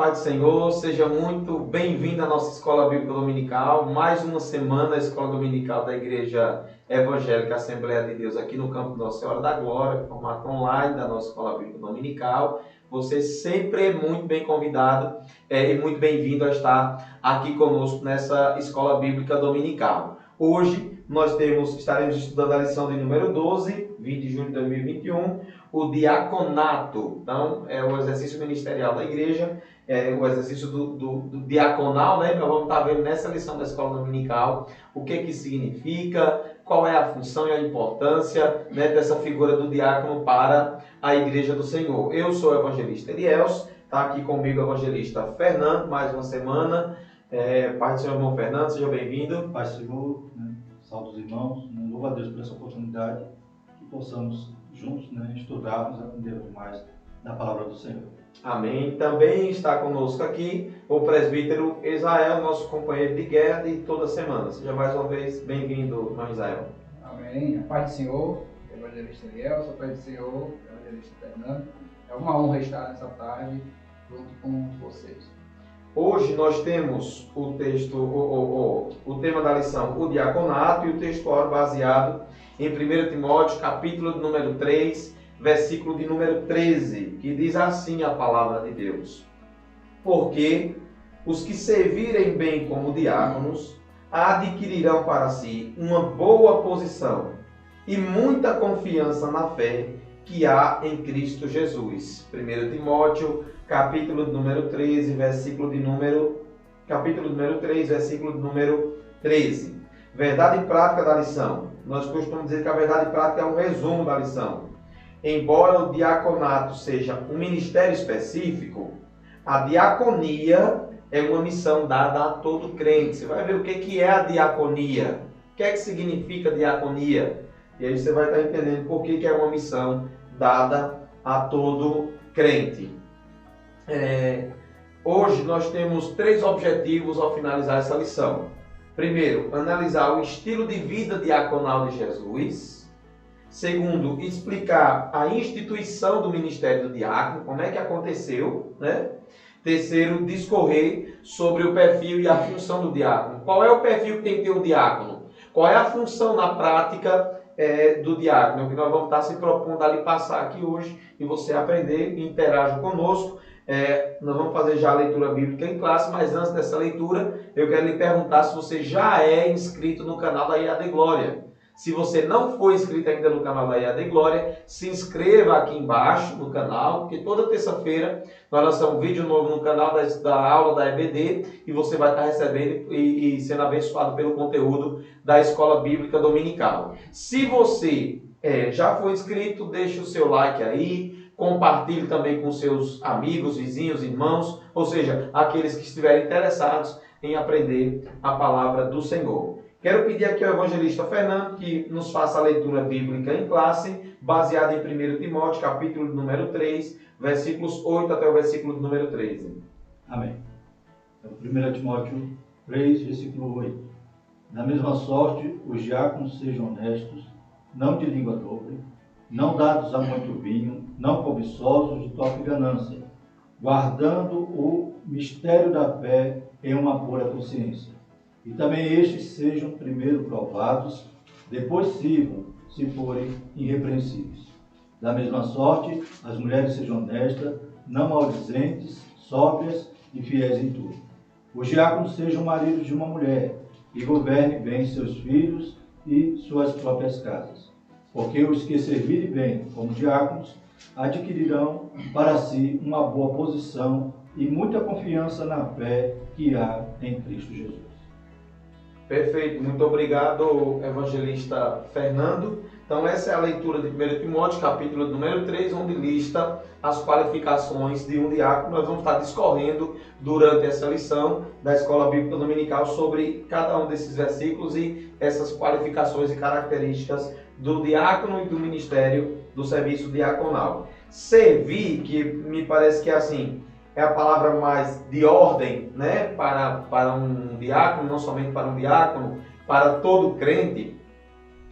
paz do Senhor, seja muito bem-vindo à nossa Escola Bíblica Dominical, mais uma semana da Escola Dominical da Igreja Evangélica Assembleia de Deus aqui no campo Nossa Senhora da Glória, formato online da nossa Escola Bíblica Dominical. Você sempre é muito bem convidado e muito bem-vindo a estar aqui conosco nessa Escola Bíblica Dominical. Hoje nós estaremos estudando a lição de número 12, 20 de junho de 2021, o diaconato. Então, é o exercício ministerial da igreja, o exercício do diaconal, né? Nós vamos estar vendo nessa lição da Escola Dominical o que significa, qual é a função e a importância, né, dessa figura do diácono para a Igreja do Senhor. Eu sou o evangelista Elielso, está aqui comigo o evangelista Fernando, mais uma semana. Pai do Senhor, irmão Fernando, seja bem-vindo. Pai do Senhor, salve os irmãos, louvo a Deus por essa oportunidade, que possamos juntos estudarmos, aprendermos mais da palavra do Senhor. Amém. Também está conosco aqui o presbítero Israel, nosso companheiro de guerra de toda semana. Seja mais uma vez bem-vindo, irmão Israel. Amém. A paz do Senhor, evangelista Elielso, a paz do Senhor, evangelista Fernando. É uma honra estar nessa tarde junto com vocês. Hoje nós temos o texto, o tema da lição, o diaconato, e o textuário baseado em 1 Timóteo, capítulo de número 3, versículo de número 13, que diz assim a palavra de Deus: porque os que servirem bem como diáconos adquirirão para si uma boa posição e muita confiança na fé que há em Cristo Jesus. 1 Timóteo, capítulo de número 13, versículo de número 13. Verdade e prática da lição. Nós costumamos dizer que a verdade e prática é um resumo da lição. Embora o diaconato seja um ministério específico, a diaconia é uma missão dada a todo crente. Você vai ver o que é a diaconia. O que significa diaconia? E aí você vai estar entendendo por que é uma missão dada a todo crente. Hoje nós temos 3 objetivos ao finalizar essa lição. Primeiro, analisar o estilo de vida diaconal de Jesus. Segundo, explicar a instituição do ministério do diácono, como é que aconteceu, né? Terceiro, discorrer sobre o perfil e a função do diácono. Qual é o perfil que tem que ter um diácono? Qual é a função na prática do diácono? É o que nós vamos estar se propondo ali passar aqui hoje e você aprender e interagir conosco. Nós vamos fazer já a leitura bíblica em classe, mas antes dessa leitura eu quero lhe perguntar se você já é inscrito no canal da IAD Glória. Se você não for inscrito ainda no canal da IAD Glória, se inscreva aqui embaixo no canal, porque toda terça-feira nós lançamos um vídeo novo no canal da aula da EBD e você vai estar recebendo e sendo abençoado pelo conteúdo da Escola Bíblica Dominical. Se você já foi inscrito, deixe o seu like aí, compartilhe também com seus amigos, vizinhos, irmãos, ou seja, aqueles que estiverem interessados em aprender a palavra do Senhor. Quero pedir aqui ao evangelista Fernando que nos faça a leitura bíblica em classe, baseada em 1 Timóteo, capítulo número 3, versículos 8 até o versículo número 13. Amém. 1 Timóteo 3, versículo 8. Da mesma sorte, os diáconos sejam honestos, não de língua dobre, não dados a muito vinho, não cobiçosos de torpe ganância, guardando o mistério da fé em uma pura consciência. E também estes sejam primeiro provados, depois sirvam, se forem irrepreensíveis. Da mesma sorte, as mulheres sejam honestas, não maldizentes, sóbrias e fiéis em tudo. Os diáconos sejam maridos de uma mulher, e governem bem seus filhos e suas próprias casas. Porque os que servirem bem como diáconos adquirirão para si uma boa posição e muita confiança na fé que há em Cristo Jesus. Perfeito, muito obrigado, evangelista Fernando. Então essa é a leitura de 1 Timóteo, capítulo número 3, onde lista as qualificações de um diácono. Nós vamos estar discorrendo durante essa lição da Escola Bíblica Dominical sobre cada um desses versículos e essas qualificações e características do diácono e do ministério do serviço diaconal. Servir, que me parece que é a palavra mais de ordem, né, para um diácono, não somente para um diácono, para todo crente,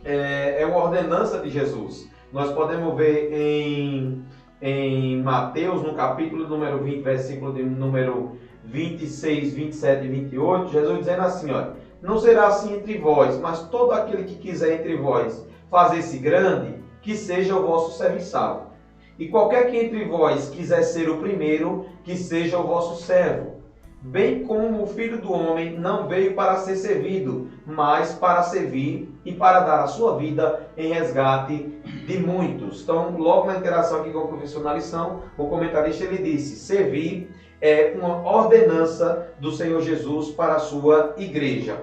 é uma ordenança de Jesus. Nós podemos ver em em Mateus, no capítulo número 20, versículo de número 26, 27 e 28, Jesus dizendo assim, olha, não será assim entre vós, mas todo aquele que quiser entre vós fazer-se grande, que seja o vosso serviçal. E qualquer que entre vós quiser ser o primeiro, que seja o vosso servo. Bem como o Filho do Homem não veio para ser servido, mas para servir e para dar a sua vida em resgate de muitos. Então, logo na interação aqui com o professor na lição, o comentarista ele disse, servir é uma ordenança do Senhor Jesus para a sua igreja.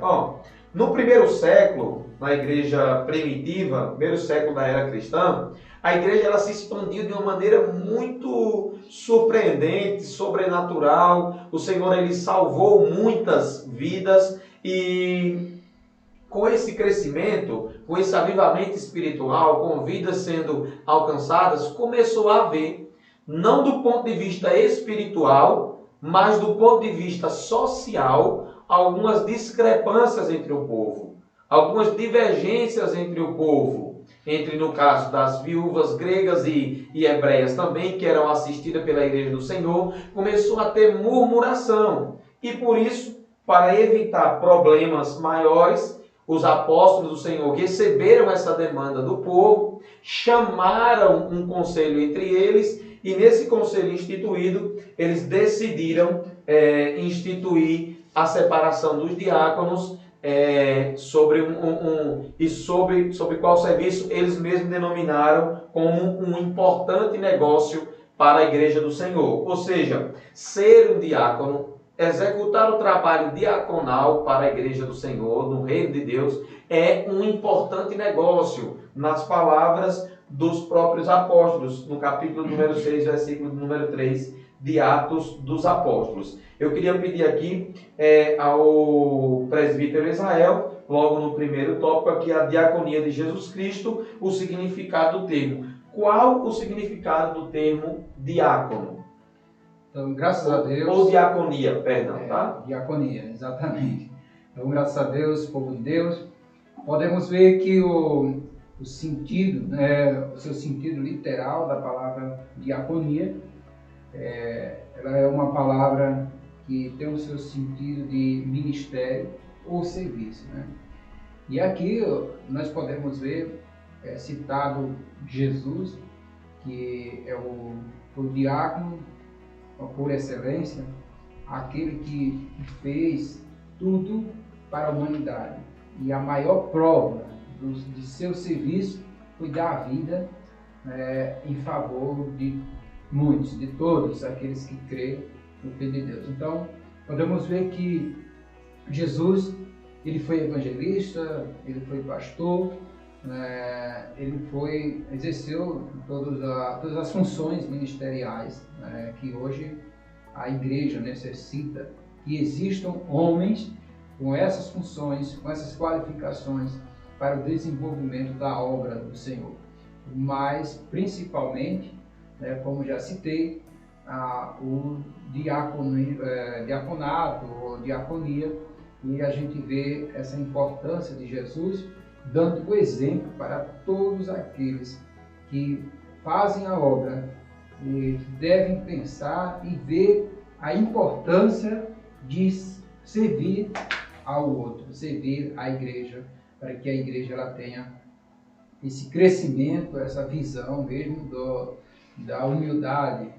No primeiro século, na igreja primitiva, primeiro século da era cristã, a igreja ela se expandiu de uma maneira muito surpreendente, sobrenatural. O Senhor ele salvou muitas vidas e com esse crescimento, com esse avivamento espiritual, com vidas sendo alcançadas, começou a haver, não do ponto de vista espiritual, mas do ponto de vista social, algumas discrepâncias entre o povo, algumas divergências entre o povo, entre, no caso, das viúvas gregas e hebreias também, que eram assistidas pela igreja do Senhor, começou a ter murmuração. E por isso, para evitar problemas maiores, os apóstolos do Senhor receberam essa demanda do povo, chamaram um conselho entre eles, e nesse conselho instituído, eles decidiram instituir a separação dos diáconos sobre qual serviço eles mesmos denominaram como um importante negócio para a igreja do Senhor. Ou seja, ser um diácono, executar o trabalho diaconal para a igreja do Senhor, no reino de Deus, é um importante negócio, nas palavras dos próprios apóstolos, no capítulo número 6, versículo número 3 de Atos dos Apóstolos. Eu queria pedir aqui ao presbítero Israel, logo no primeiro tópico aqui, a diaconia de Jesus Cristo, o significado do termo. Qual o significado do termo diácono? Então, graças a Deus... Ou diaconia, perdão, tá? Diaconia, exatamente. Então, graças a Deus, povo de Deus, podemos ver que o sentido, o seu sentido literal da palavra diaconia, ela é uma palavra que tem o seu sentido de ministério ou serviço, né? E aqui nós podemos ver citado Jesus, que é o diácono por excelência, aquele que fez tudo para a humanidade. E a maior prova de seu serviço foi dar a vida em favor de muitos, de todos aqueles que creem no Filho de Deus. Então, podemos ver que Jesus, ele foi evangelista, ele foi pastor, ele exerceu todas as funções ministeriais que hoje a igreja necessita, que existam homens com essas funções, com essas qualificações para o desenvolvimento da obra do Senhor. Mas, principalmente, como já citei, o diaconato ou diaconia, e a gente vê essa importância de Jesus dando o exemplo para todos aqueles que fazem a obra e devem pensar e ver a importância de servir ao outro, servir à igreja, para que a igreja ela tenha esse crescimento, essa visão mesmo da humildade.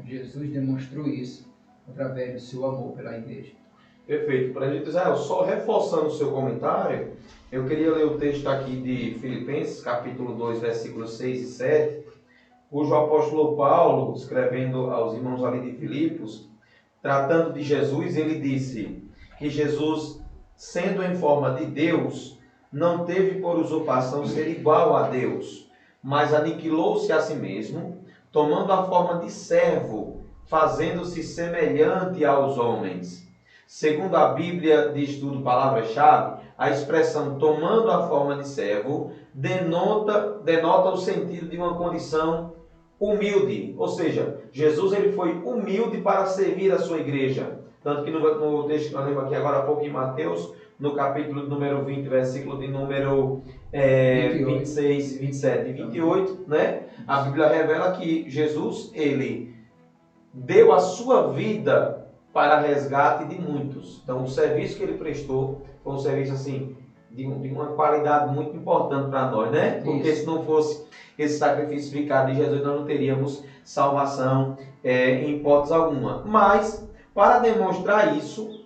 Jesus demonstrou isso através do seu amor pela igreja. Perfeito. Para a gente, Israel, só reforçando o seu comentário, eu queria ler o texto aqui de Filipenses, capítulo 2, versículos 6 e 7, cujo apóstolo Paulo, escrevendo aos irmãos ali de Filipos, tratando de Jesus, ele disse que Jesus, sendo em forma de Deus, não teve por usurpação ser igual a Deus, mas aniquilou-se a si mesmo, tomando a forma de servo, fazendo-se semelhante aos homens. Segundo a Bíblia de Estudo Palavra-Chave, a expressão tomando a forma de servo denota o sentido de uma condição humilde. Ou seja, Jesus ele foi humilde para servir a sua igreja. Tanto que no texto que nós lemos aqui agora há pouco em Mateus, no capítulo número 20, versículo de número 28. 26, 27 e 28, né? A Bíblia revela que Jesus, ele deu a sua vida para resgate de muitos. Então, o serviço que ele prestou foi um serviço assim de uma qualidade muito importante para nós, né? Porque se não fosse esse sacrifício vicário de Jesus, nós não teríamos salvação em hipótese alguma. Mas, para demonstrar isso,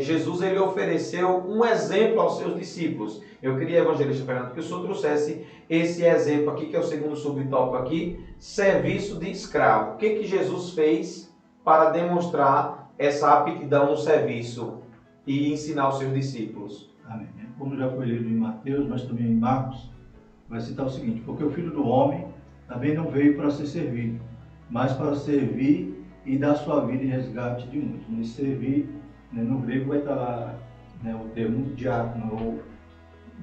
Jesus ele ofereceu um exemplo aos seus discípulos. Eu queria, evangelista Fernando, que o senhor trouxesse esse exemplo aqui, que é o segundo subtópico aqui, serviço de escravo. O que Jesus fez para demonstrar essa aptidão no serviço e ensinar os seus discípulos? Amém. Como já foi lido em Mateus, mas também em Marcos, vai citar o seguinte: porque o Filho do Homem também não veio para ser servido, mas para servir e dar sua vida em resgate de muitos. E servir, né, no grego vai estar lá, né, o termo diácono, ou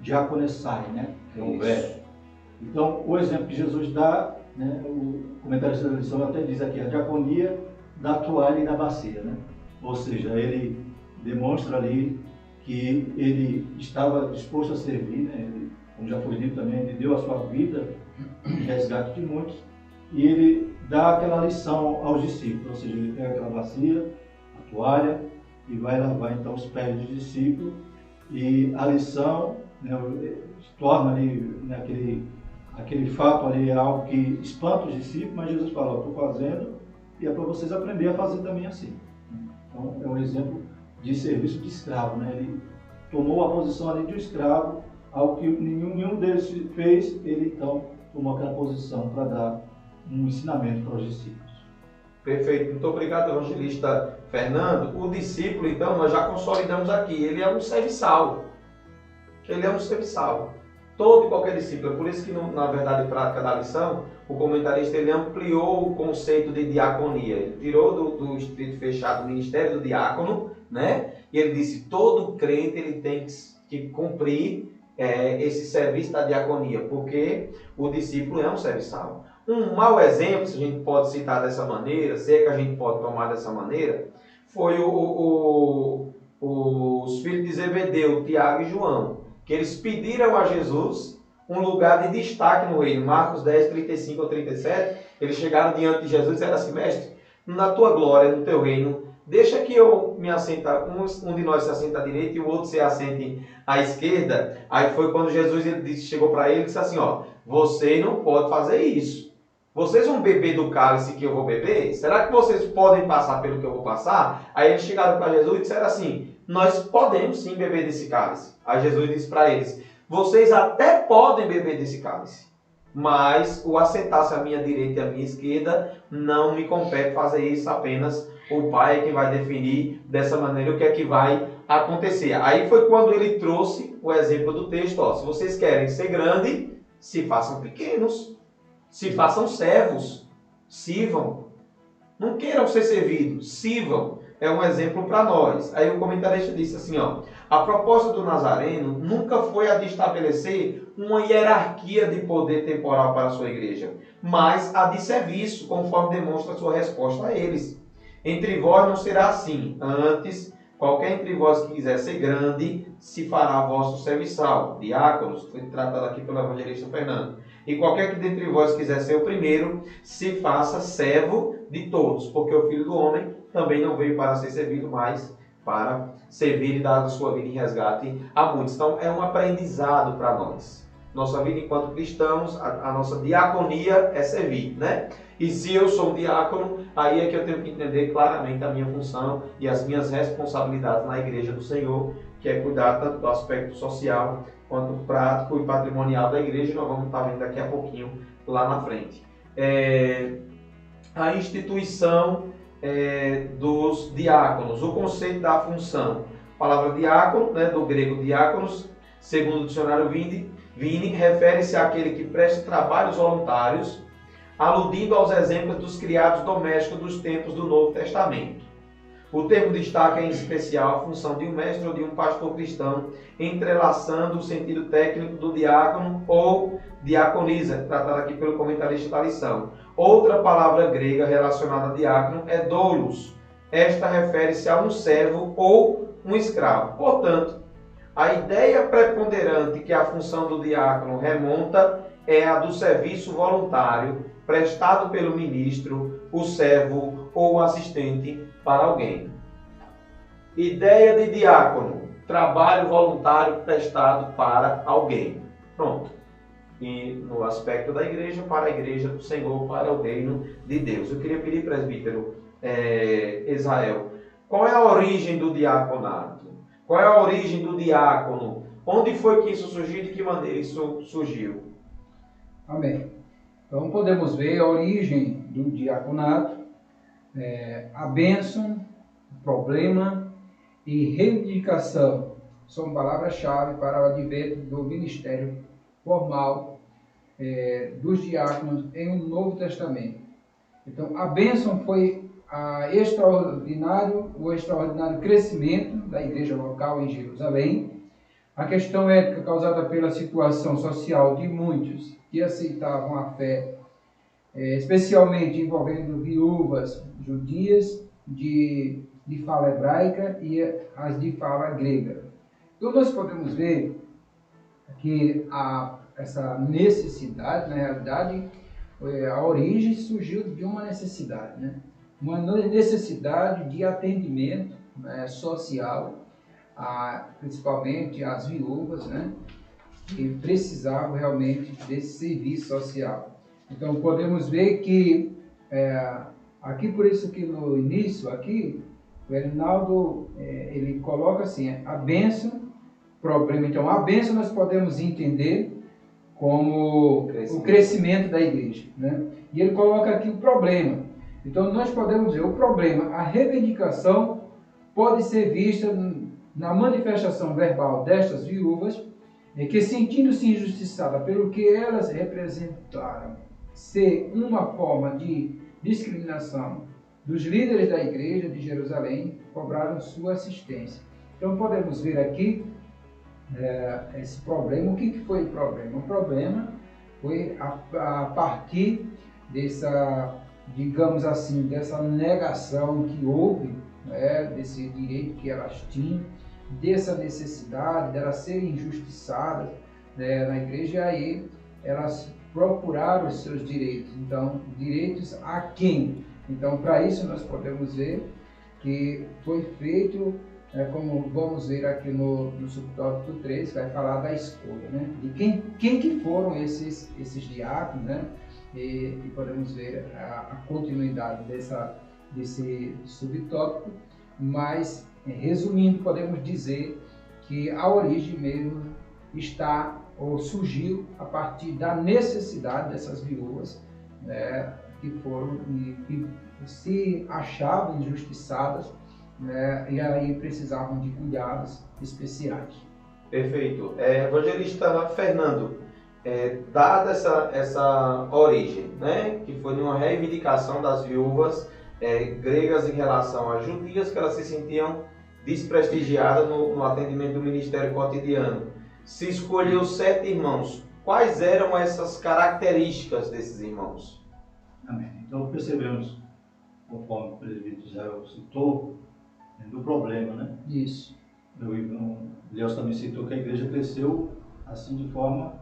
diaconessai, né, que é o verbo. Então, o exemplo que Jesus dá, né, o comentarista da lição até diz aqui, a diaconia da toalha e da bacia, né? Ou seja, ele demonstra ali que ele estava disposto a servir, né? Ele, como já foi dito também, ele deu a sua vida em resgate de muitos, e ele dá aquela lição aos discípulos, ou seja, ele pega aquela bacia, a toalha, e vai lavar então os pés dos discípulos, e a lição, né, se torna ali, né, aquele fato ali é algo que espanta os discípulos, mas Jesus fala: estou fazendo e é para vocês aprenderem a fazer também assim. Então é um exemplo de serviço de escravo, né? Ele tomou a posição ali de um escravo, algo que nenhum deles fez, ele então tomou aquela posição para dar um ensinamento para os discípulos. Perfeito, muito obrigado, evangelista Fernando. O discípulo, então, nós já consolidamos aqui, ele é um serviçal. Ele é um serviçal. Todo e qualquer discípulo. É por isso que, na verdade prática da lição, o comentarista ele ampliou o conceito de diaconia. Ele tirou do estrito fechado do ministério do diácono, né? E ele disse: todo crente ele tem que cumprir esse serviço da diaconia, porque o discípulo é um serviçal. Um mau exemplo, se a gente pode citar dessa maneira, se é que a gente pode tomar dessa maneira, foi os filhos de Zebedeu, Tiago e João, que eles pediram a Jesus um lugar de destaque no reino. Marcos 10, 35 ou 37, eles chegaram diante de Jesus e disseram assim: mestre, na tua glória, no teu reino, deixa que eu me assenta, um de nós se assenta à direita e o outro se assente à esquerda. Aí foi quando Jesus chegou para ele e disse assim: ó, você não pode fazer isso. Vocês vão beber do cálice que eu vou beber? Será que vocês podem passar pelo que eu vou passar? Aí eles chegaram para Jesus e disseram assim: nós podemos sim beber desse cálice. Aí Jesus disse para eles: vocês até podem beber desse cálice, mas o assentar-se à minha direita e à minha esquerda não me compete fazer isso, apenas o Pai é quem vai definir dessa maneira o que é que vai acontecer. Aí foi quando ele trouxe o exemplo do texto: ó, se vocês querem ser grande, se façam pequenos, se façam servos, sirvam. Não queiram ser servidos, sirvam. É um exemplo para nós. Aí o comentarista disse assim, ó: a proposta do Nazareno nunca foi a de estabelecer uma hierarquia de poder temporal para a sua igreja, mas a de serviço, conforme demonstra a sua resposta a eles. Entre vós não será assim. Antes, qualquer entre vós que quiser ser grande, se fará vosso serviçal. Diáconos, foi tratado aqui pelo evangelista Fernando. E qualquer que dentre vós quiser ser o primeiro, se faça servo de todos, porque o Filho do Homem também não veio para ser servido, mas para servir e dar a sua vida em resgate a muitos. Então é um aprendizado para nós. Nossa vida enquanto cristãos, a nossa diaconia é servir, né? E se eu sou um diácono, aí é que eu tenho que entender claramente a minha função e as minhas responsabilidades na igreja do Senhor, que é cuidar tanto do aspecto social quanto prático e patrimonial da igreja. Nós vamos estar vendo daqui a pouquinho lá na frente. A instituição dos diáconos, o conceito da função. A palavra diácono, né, do grego diáconos, segundo o dicionário Vini, refere-se àquele que presta trabalhos voluntários, aludindo aos exemplos dos criados domésticos dos tempos do Novo Testamento. O termo destaca em especial a função de um mestre ou de um pastor cristão, entrelaçando o sentido técnico do diácono ou diaconisa, tratado aqui pelo comentarista da lição. Outra palavra grega relacionada a diácono é doulos. Esta refere-se a um servo ou um escravo. Portanto, A ideia preponderante que a função do diácono remonta é a do serviço voluntário prestado pelo ministro, o servo ou o assistente para alguém. Ideia de diácono, trabalho voluntário prestado para alguém. Pronto. E no aspecto da igreja, para a igreja do Senhor, para o reino de Deus. Eu queria pedir, presbítero Israel, qual é a origem do diaconato? Qual é a origem do diácono? Onde foi que isso surgiu e de que maneira isso surgiu? Amém. Então podemos ver a origem do diaconato, a bênção, o problema e reivindicação são palavras-chave para o advento do ministério formal dos diáconos em um Novo Testamento. Então a bênção foi o extraordinário crescimento da igreja local em Jerusalém, a questão ética causada pela situação social de muitos que aceitavam a fé, especialmente envolvendo viúvas judias de fala hebraica e as de fala grega. Então nós podemos ver que essa necessidade, na realidade, a origem surgiu de uma necessidade, né? Uma necessidade de atendimento social, principalmente às viúvas, né? Que precisavam realmente desse serviço social. Então podemos ver que aqui, por isso que no início aqui o Erinaldo ele coloca assim, a bênção, problema. Então a bênção nós podemos entender como o crescimento da igreja, né? E ele coloca aqui o problema. Então nós podemos ver o problema, a reivindicação pode ser vista na manifestação verbal destas viúvas, que sentindo-se injustiçadas pelo que elas representaram ser uma forma de discriminação dos líderes da igreja de Jerusalém, cobraram sua assistência. Então podemos ver aqui esse problema. O que foi o problema? O problema foi a partir dessa, digamos assim, dessa negação que houve, desse direito que elas tinham, dessa necessidade de elas serem injustiçadas na igreja, e aí elas procuraram os seus direitos. Então, direitos a quem? Então, para isso nós podemos ver que foi feito, como vamos ver aqui no subtópico 3, vai falar da escolha, né? De quem que foram esses diáconos, né? E podemos ver a continuidade desse subtópico, mas resumindo, podemos dizer que a origem mesmo surgiu a partir da necessidade dessas viúvas, né, que se achavam injustiçadas, né, e aí precisavam de cuidados especiais. Perfeito. Evangelista Fernando, dada essa origem, né, que foi uma reivindicação das viúvas gregas em relação às judias, que elas se sentiam desprestigiadas no atendimento do ministério cotidiano, se escolheu 7 irmãos. Quais eram essas características desses irmãos? Amém. Então percebemos, conforme o presbítero Israel citou, do problema, né? Isso. O Léo também citou que a igreja cresceu assim de forma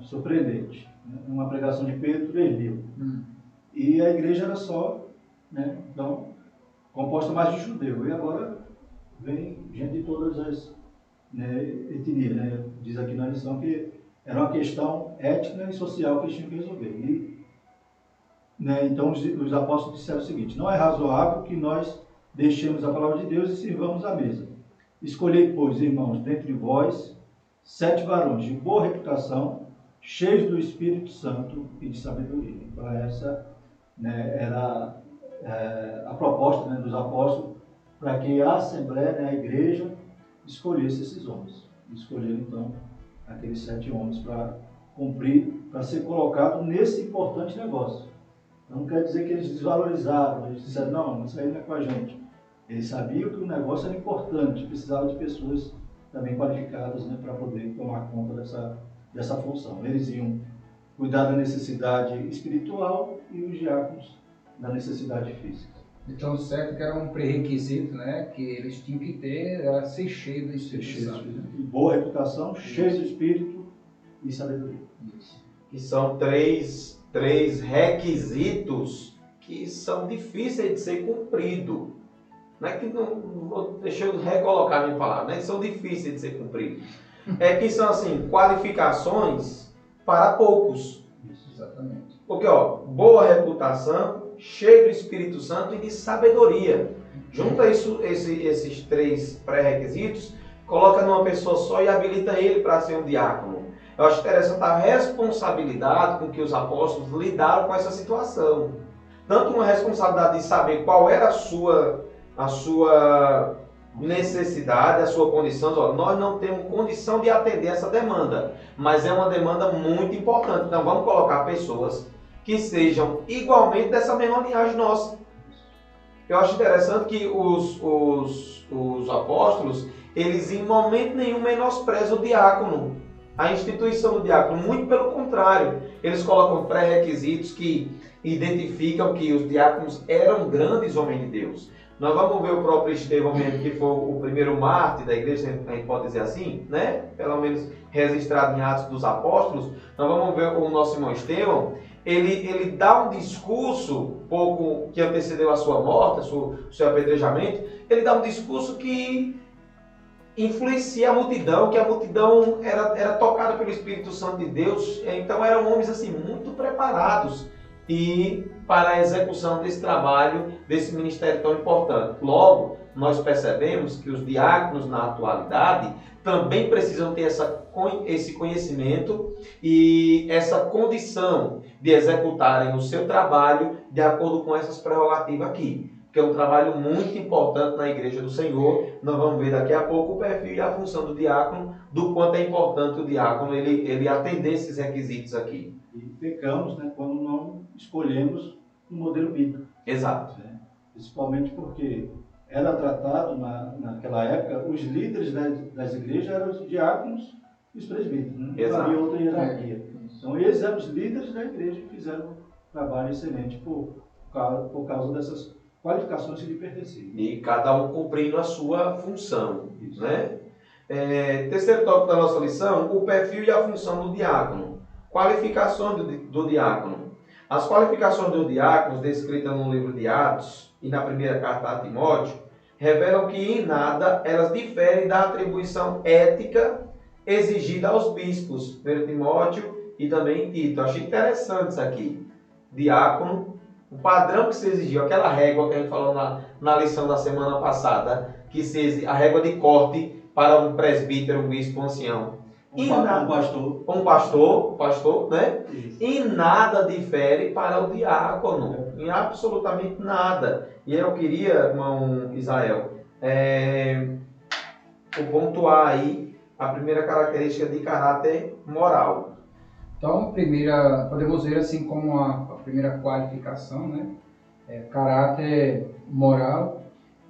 surpreendente. Uma pregação de Pedro 3.000. E a igreja era só, então, composta mais de judeu. E agora vem gente de todas as etnias. Né? Diz aqui na lição que era uma questão étnica e social que eles tinham que resolver. E, então os apóstolos disseram o seguinte: não é razoável que nós deixemos a palavra de Deus e sirvamos à mesa. Escolhei, pois, irmãos, dentre vós 7 varões de boa reputação, cheios do Espírito Santo e de sabedoria. Então essa era a proposta dos apóstolos, para que a Assembleia, a igreja, escolhesse esses homens. Escolheram então aqueles 7 homens para cumprir, para ser colocado nesse importante negócio. Não quer dizer que eles desvalorizaram, eles disseram, não, isso aí não é com a gente. Eles sabiam que o negócio era importante, precisava de pessoas também qualificadas, para poder tomar conta dessa função. Eles iam cuidar da necessidade espiritual e os diáconos da necessidade física. Então, certo que era um pré-requisito, né? Que eles tinham que ter, era ser cheio do Espírito Santo. E boa reputação, cheio do Espírito e sabedoria. Isso. Que são três requisitos que são difíceis de ser cumpridos. Não é que deixa eu recolocar a minha palavra, né? Que são difíceis de ser cumpridos. É que são assim, qualificações para poucos. Isso, exatamente. Porque, ó, boa reputação, cheio do Espírito Santo e de sabedoria. Junta esses três pré-requisitos, coloca numa pessoa só e habilita ele para ser um diácono. Eu acho interessante a responsabilidade com que os apóstolos lidaram com essa situação. Tanto uma responsabilidade de saber qual era a sua necessidade, a sua condição. Ó, nós não temos condição de atender essa demanda, mas é uma demanda muito importante. Então vamos colocar pessoas que sejam igualmente dessa mesma linhagem nossa. Eu acho interessante que os apóstolos, eles em momento nenhum menosprezam o diácono, a instituição do diácono, muito pelo contrário, eles colocam pré-requisitos que identificam que os diáconos eram grandes homens de Deus. Nós vamos ver o próprio Estevão mesmo, que foi o primeiro mártir da igreja, a gente pode dizer assim, né? Pelo menos registrado em Atos dos Apóstolos. Nós vamos ver o nosso irmão Estevão, ele dá um discurso, pouco que antecedeu a sua morte, o seu apedrejamento, ele dá um discurso que influencia a multidão, que a multidão era tocada pelo Espírito Santo de Deus, então eram homens assim muito preparados e para a execução desse trabalho, desse ministério tão importante. Logo, nós percebemos que os diáconos na atualidade também precisam ter esse conhecimento e essa condição de executarem o seu trabalho de acordo com essas prerrogativas aqui. Que é um trabalho muito importante na Igreja do Senhor. Nós vamos ver daqui a pouco o perfil e a função do diácono, do quanto é importante o diácono ele atender esses requisitos aqui. E pecamos, né, quando não escolhemos um modelo bíblico. Exato. Né? Principalmente porque era tratado naquela época, os líderes das igrejas eram os diáconos e os presbíteros. Né? Não havia outra hierarquia. Então eles eram os líderes da igreja que fizeram um trabalho excelente por causa dessas qualificações que lhe pertenciam. E cada um cumprindo a sua função. Né? Terceiro tópico da nossa lição, o perfil e a função do diácono. Qualificações do diácono. As qualificações dos diáconos, descritas no livro de Atos e na primeira carta a Timóteo, revelam que em nada elas diferem da atribuição ética exigida aos bispos, 1 Timóteo e também em Tito. Eu achei interessante isso aqui. Diácono, o padrão que se exigiu, aquela régua que a gente falou na lição da semana passada, a régua de corte para um presbítero, um bispo, um ancião. Um pastor, né? Isso. Em nada difere para o diácono, em absolutamente nada. E eu queria, irmão Israel, pontuar aí a primeira característica de caráter moral. Então, podemos ver assim como a primeira qualificação, né? Caráter moral,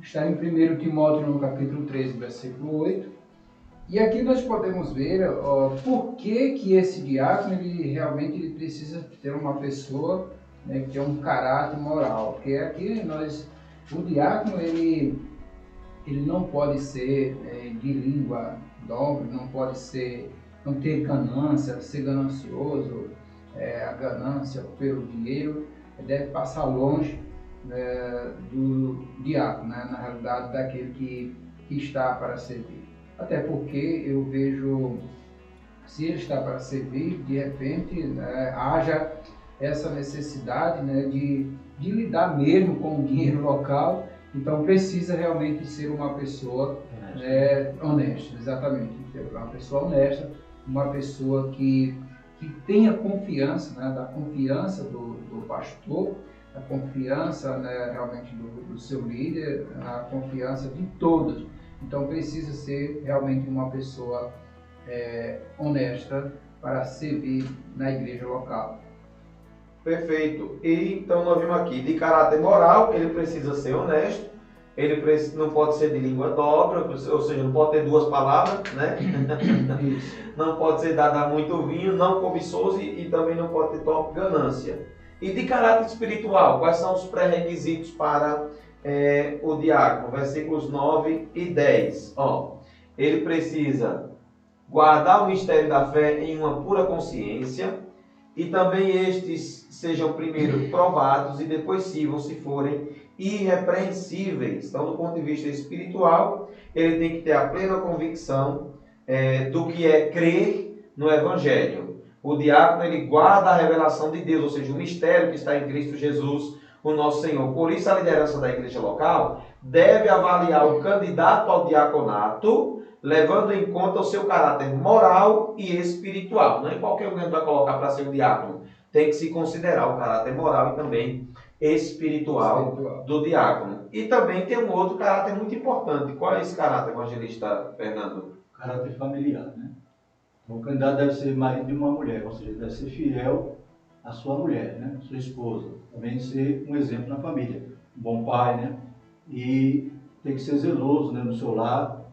está em 1 Timóteo no capítulo 13, versículo 8. E aqui nós podemos ver por que esse diácono ele precisa ter uma pessoa, né, que tem um caráter moral. Porque aqui o diácono ele não pode ser de língua dobre, não ter ganância, ser ganancioso, a ganância pelo dinheiro, deve passar longe do diácono, né, na realidade daquele que está para servir. Até porque eu vejo, se ele está para servir, de repente haja essa necessidade, né, de lidar mesmo com o dinheiro local, então precisa realmente ser uma pessoa honesta, exatamente, uma pessoa honesta, uma pessoa que tenha confiança, né, da confiança do pastor, a confiança, né, realmente do seu líder, a confiança de todos. Então precisa ser realmente uma pessoa honesta para servir na igreja local. Perfeito. E então nós vimos aqui, de caráter moral, ele precisa ser honesto, ele não pode ser de língua dobra, ou seja, não pode ter duas palavras, né? Não pode ser dado a muito vinho, não cobiçoso e também não pode ter ganância. E de caráter espiritual, quais são os pré-requisitos para o diácono? Versículos 9 e 10. Ele precisa guardar o mistério da fé em uma pura consciência, e também estes sejam primeiro provados e depois sirvam se forem irrepreensíveis. Então, do ponto de vista espiritual, ele tem que ter a plena convicção do que é crer no Evangelho. O diácono, ele guarda a revelação de Deus, ou seja, o mistério que está em Cristo Jesus, o nosso Senhor. Por isso, a liderança da igreja local deve avaliar o candidato ao diaconato, levando em conta o seu caráter moral e espiritual. Não é qualquer um que vai colocar para ser um diácono. Tem que se considerar o caráter moral e também espiritual do diácono. E também tem um outro caráter muito importante. Qual é esse caráter, evangelista Fernando? O caráter familiar, né? O candidato deve ser marido de uma mulher, ou seja, deve ser fiel à sua mulher, né? Sua esposa. Também ser um exemplo na família. Um bom pai, né? E tem que ser zeloso, né, no seu lar.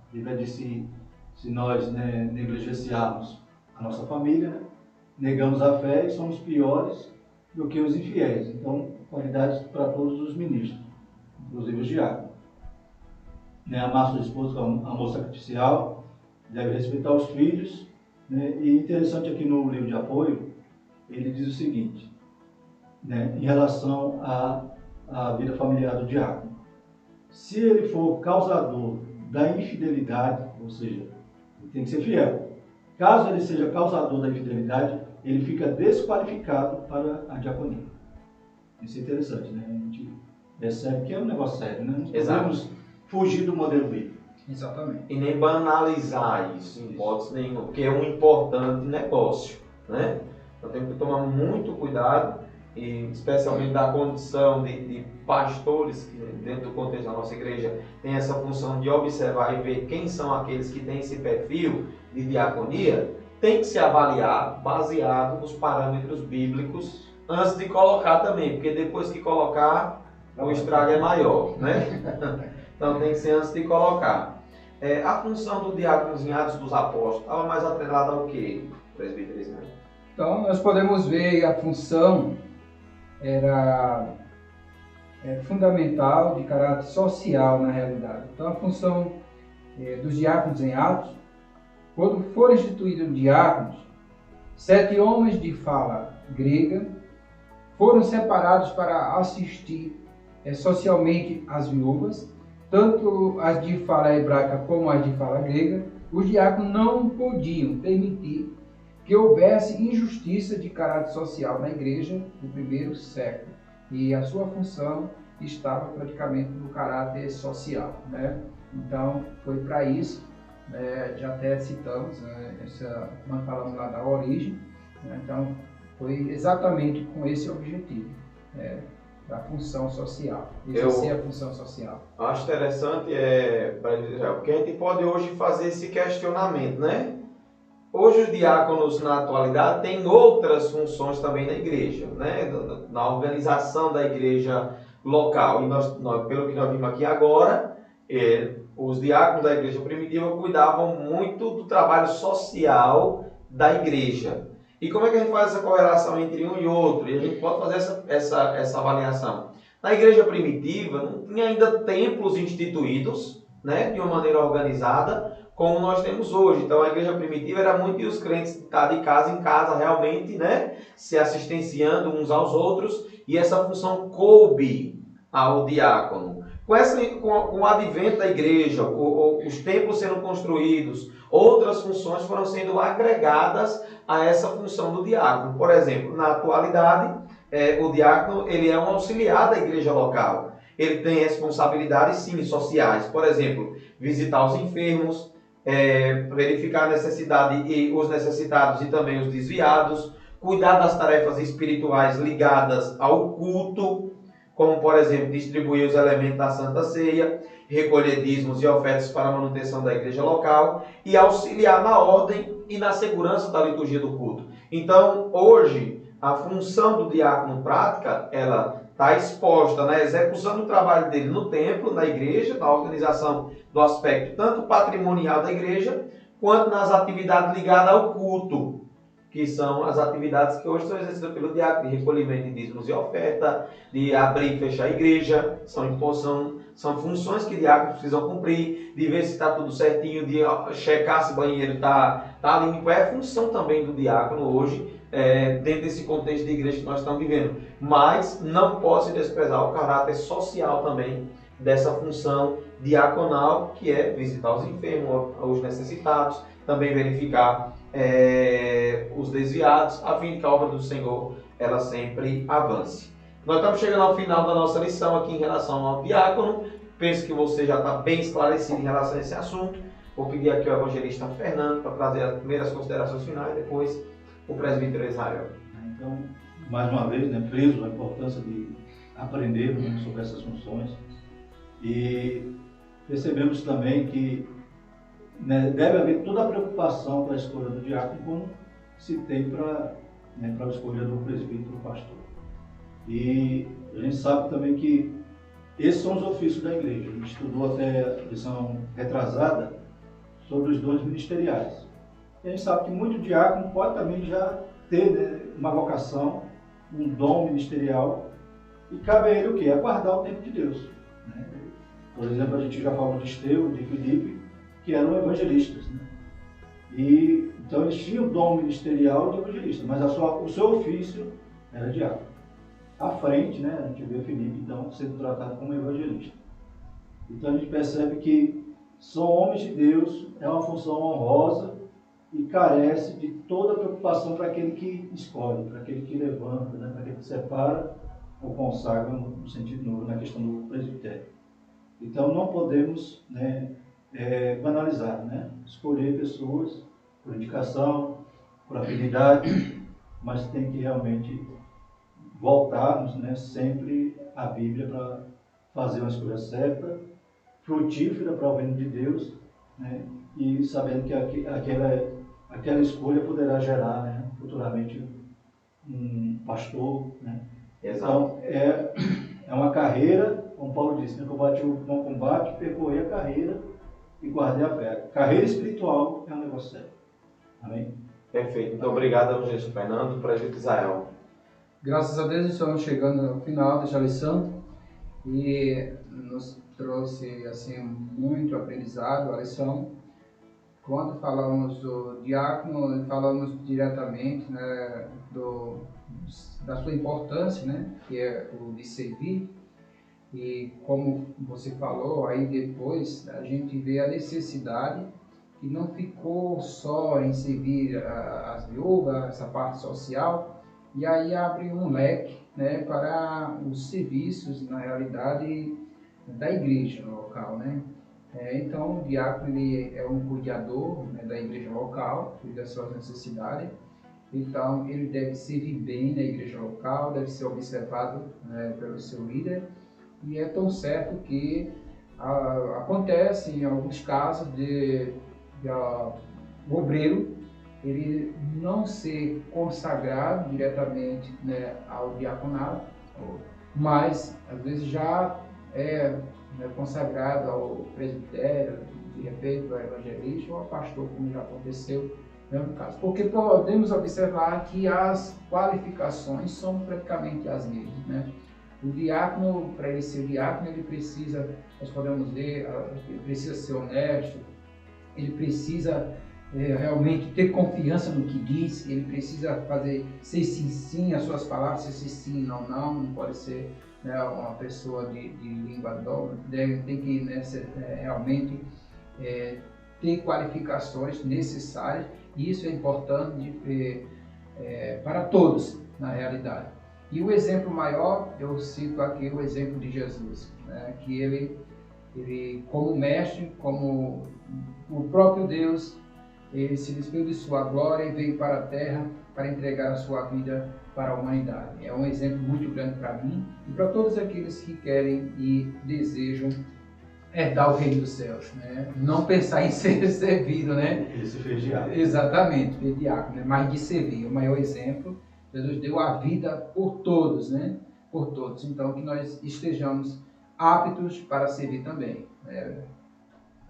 Se nós, né, negligenciarmos a nossa família, né, negamos a fé e somos piores do que os infiéis. Então, qualidades para todos os ministros, inclusive os diáconos. Né, amar sua esposa com amor sacrificial, deve respeitar os filhos. Né, e interessante aqui no livro de apoio, ele diz o seguinte, né, em relação à vida familiar do diácono. Se ele for causador da infidelidade, ou seja, ele tem que ser fiel. Caso ele seja causador da infidelidade, ele fica desqualificado para a diaconia. Isso é interessante, né? A gente percebe que é um negócio sério, né? Não podemos fugir do modelo bíblico. Exatamente. E nem banalizar isso, em hipótese nenhuma, porque é um importante negócio, né? Então temos que tomar muito cuidado, e especialmente da condição de pastores, que dentro do contexto da nossa igreja tem essa função de observar e ver quem são aqueles que têm esse perfil de diaconia, tem que se avaliar baseado nos parâmetros bíblicos antes de colocar também, porque depois que colocar, o estrago é maior, né? Então tem que ser antes de colocar. A função do diácono em Atos dos Apóstolos estava mais atrelada ao quê, presbítero Ismael? Então nós podemos ver a função era fundamental, de caráter social na realidade. Então a função dos diáconos em Atos, quando foram instituídos diáconos, 7 homens de fala grega foram separados para assistir socialmente as viúvas, tanto as de fala hebraica como as de fala grega. Os diáconos não podiam permitir que houvesse injustiça de caráter social na igreja do primeiro século. E a sua função estava praticamente no caráter social, né? Então, foi para isso, já até citamos, quando falamos lá da origem, né? Então, foi exatamente com esse objetivo, da função social, exercer a função social. Acho interessante, porque a gente pode hoje fazer esse questionamento, né? Hoje os diáconos na atualidade têm outras funções também na igreja, né? Na organização da igreja local. E nós, pelo que nós vimos aqui agora, os diáconos da igreja primitiva cuidavam muito do trabalho social da igreja. E como é que a gente faz essa correlação entre um e outro? E a gente pode fazer essa avaliação. Na igreja primitiva não tinha ainda templos instituídos, né, de uma maneira organizada, como nós temos hoje. Então a igreja primitiva era muito de os crentes estar de casa em casa realmente, né, se assistenciando uns aos outros, e essa função coube ao diácono. Com o advento da igreja, os templos sendo construídos, outras funções foram sendo agregadas a essa função do diácono. Por exemplo, na atualidade, o diácono ele é um auxiliar da igreja local. Ele tem responsabilidades, sim, sociais. Por exemplo, visitar os enfermos, verificar a necessidade e os necessitados e também os desviados, cuidar das tarefas espirituais ligadas ao culto, como, por exemplo, distribuir os elementos da Santa Ceia, recolher dízimos e ofertas para a manutenção da igreja local e auxiliar na ordem e na segurança da liturgia do culto. Então, hoje, a função do diácono prática, ela está exposta na execução do trabalho dele no templo, na igreja, na organização do aspecto tanto patrimonial da igreja, quanto nas atividades ligadas ao culto. que são as atividades que hoje são exercidas pelo diácono, de recolhimento de dízimos e oferta, de abrir e fechar a igreja, são funções que diáconos precisam cumprir, de ver se está tudo certinho, de checar se o banheiro está limpo. É função também do diácono hoje, dentro desse contexto de igreja que nós estamos vivendo. Mas não pode se desprezar o caráter social também dessa função diaconal, que é visitar os enfermos, os necessitados, também verificar os desviados, a fim de que a obra do Senhor ela sempre avance. Nós estamos chegando ao final da nossa lição aqui em relação ao diácono. Penso que você já está bem esclarecido em relação a esse assunto. Vou pedir aqui ao evangelista Fernando para trazer as primeiras considerações finais, depois o presbítero Israel. Então, mais uma vez, friso a importância de aprender sobre essas funções, e percebemos também que deve haver toda a preocupação para a escolha do diácono, como se tem para a escolha do presbítero, do pastor. E a gente sabe também que esses são os ofícios da igreja. A gente estudou até a lição retrasada sobre os dons ministeriais. E a gente sabe que muito diácono pode também já ter uma vocação, um dom ministerial, e cabe a ele o quê? Aguardar o tempo de Deus. Por exemplo, a gente já falou de Esteu, de Filipe, que eram evangelistas. E então eles tinham o dom ministerial de evangelista, mas o seu ofício era diácono. À frente, a gente vê Filipe, então, sendo tratado como evangelista. Então a gente percebe que são homens de Deus, é uma função honrosa e carece de toda a preocupação para aquele que escolhe, para aquele que levanta, para aquele que separa ou consagra no sentido novo, na questão do presbitério. Então não podemos banalizar, escolher pessoas por indicação, por habilidade, mas tem que realmente voltarmos sempre à Bíblia para fazer uma escolha certa, frutífera para o reino de Deus, e sabendo que aquela escolha poderá gerar futuramente um pastor. Então é uma carreira, como Paulo disse, eu combati o bom combate, percorri a carreira e guardei a fé. Carreira espiritual é um negócio sério. Amém? Perfeito. Muito obrigado, evangelista Fernando, presbítero Israel. Graças a Deus estamos chegando ao final desta lição e nos trouxe muito aprendizado a lição. Quando falamos do diácono, falamos diretamente da sua importância, que é o de servir. E como você falou, aí depois a gente vê a necessidade que não ficou só em servir as viúvas, essa parte social, e aí abre um leque para os serviços, na realidade, da igreja local. Então, o diácono ele é um cuidador da igreja local, cuida das suas necessidades. Então, ele deve servir bem na igreja local, deve ser observado pelo seu líder. E é tão certo que acontece em alguns casos de o obreiro ele não ser consagrado diretamente ao diaconado, mas às vezes já é consagrado ao presbitério, de repente ao evangelista ou ao pastor, como já aconteceu no caso. Porque podemos observar que as qualificações são praticamente as mesmas. O diácono, para ele ser diácono, ele precisa, nós podemos ver, ele precisa ser honesto, ele precisa realmente ter confiança no que diz, ele precisa ser sim, as suas palavras, ser sim, não pode ser uma pessoa de língua dobra, tem que realmente ter qualificações necessárias, e isso é importante para todos, na realidade. E o exemplo maior, eu cito aqui o exemplo de Jesus, que ele, como mestre, como o próprio Deus, ele se despiu de sua glória e veio para a terra para entregar a sua vida para a humanidade. É um exemplo muito grande para mim e para todos aqueles que querem e desejam herdar o reino dos céus. Não pensar em ser servido, Ele se fez diácono. Exatamente, fez diácono, mas de servir. O maior exemplo, Jesus deu a vida por todos, por todos. Então, que nós estejamos aptos para servir também.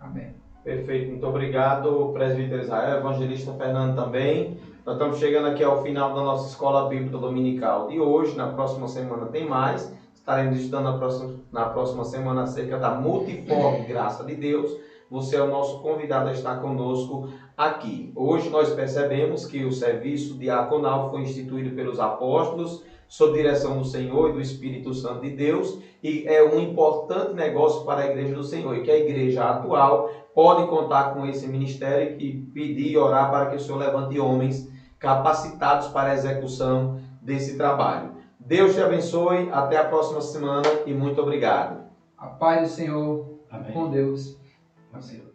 Amém. Perfeito, muito obrigado, presbítero Israel, evangelista Fernando também. Nós estamos chegando aqui ao final da nossa escola bíblica dominical de hoje. Na próxima semana tem mais. Estaremos estudando na próxima semana acerca da multiforme graça de Deus. Você é o nosso convidado a estar conosco aqui. Hoje nós percebemos que o serviço diaconal foi instituído pelos apóstolos, sob direção do Senhor e do Espírito Santo de Deus, e é um importante negócio para a Igreja do Senhor, e que a Igreja atual pode contar com esse ministério e pedir e orar para que o Senhor levante homens capacitados para a execução desse trabalho. Deus te abençoe, até a próxima semana e muito obrigado. A paz do Senhor, Amém. com Deus. Amém.